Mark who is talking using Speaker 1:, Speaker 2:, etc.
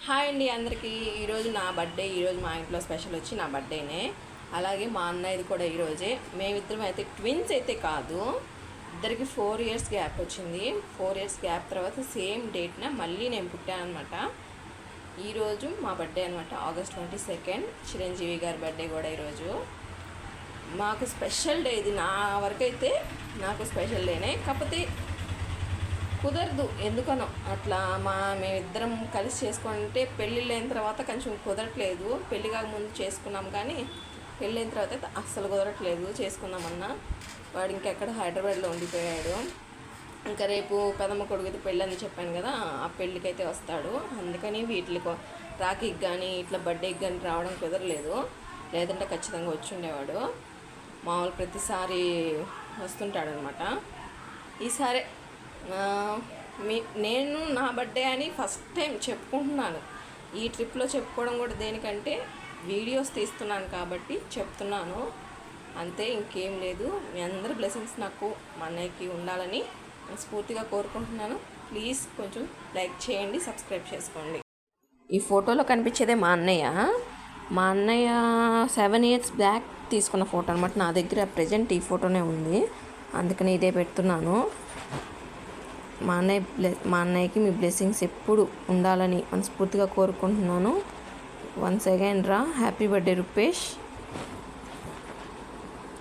Speaker 1: Hi అండి అందరికీ. ఈరోజు నా బర్త్డే. ఈరోజు మా ఇంట్లో స్పెషల్ వచ్చి నా బర్త్డేనే. అలాగే మా అన్నయ్యది కూడా ఈరోజే. మేమిద్దరం అయితే ట్విన్స్ అయితే కాదు, ఇద్దరికి 4 ఇయర్స్ గ్యాప్ వచ్చింది. 4 ఇయర్స్ గ్యాప్ తర్వాత సేమ్ డేట్న మళ్ళీ నేను పుట్టానమాట. ఈరోజు మా బర్త్డే అనమాట, August 22. చిరంజీవి గారి బర్త్డే కూడా ఈరోజు. మాకు స్పెషల్ డే ఇది. నా వరకైతే నాకు స్పెషల్ డేనే. కాకపోతే కుదరదు ఎందుకనో అట్లా. మేమిద్దరం కలిసి చేసుకుంటే పెళ్ళిళ్ళు అయిన తర్వాత కొంచెం కుదరట్లేదు. పెళ్ళి కాక ముందు చేసుకున్నాం కానీ పెళ్ళైన తర్వాత అయితే అస్సలు కుదరట్లేదు చేసుకుందామన్నా. వాడు ఇంకెక్కడ హైదరాబాద్లో ఉండిపోయాడు. ఇంకా రేపు పెదమ్మ కొడుకుది పెళ్ళి అని చెప్పాను కదా, ఆ పెళ్ళికి అయితే వస్తాడు. అందుకని వీటికి రాఖీకి కానీ ఇట్లా బర్త్డేకి కానీ రావడం కుదరలేదు. లేదంటే ఖచ్చితంగా వచ్చి ఉండేవాడు. మామూలు ప్రతిసారి వస్తుంటాడనమాట. ఈసారి నేను నా బర్త్డే అని ఫస్ట్ టైం చెప్పుకుంటున్నాను. ఈ ట్రిప్లో చెప్పుకోవడం కూడా దేనికంటే వీడియోస్ తీస్తున్నాను కాబట్టి చెప్తున్నాను అంతే, ఇంకేం లేదు. మీ అందరి బ్లెస్సింగ్స్ నాకు మా అన్నయ్యకి ఉండాలని స్ఫూర్తిగా కోరుకుంటున్నాను. ప్లీజ్ కొంచెం లైక్ చేయండి, సబ్స్క్రైబ్ చేసుకోండి. ఈ ఫోటోలో కనిపించేదే మా అన్నయ్య. మా అన్నయ్య 7 ఇయర్స్ బ్యాక్ తీసుకున్న ఫోటో అనమాట. నా దగ్గర ప్రజెంట్ ఈ ఫోటోనే ఉంది, అందుకని ఇదే పెడుతున్నాను. మా అన్నయ్యకి మీ బ్లెస్సింగ్స్ ఎప్పుడు ఉండాలని మనస్ఫూర్తిగా కోరుకుంటున్నాను. Once again happy birthday Rupesh.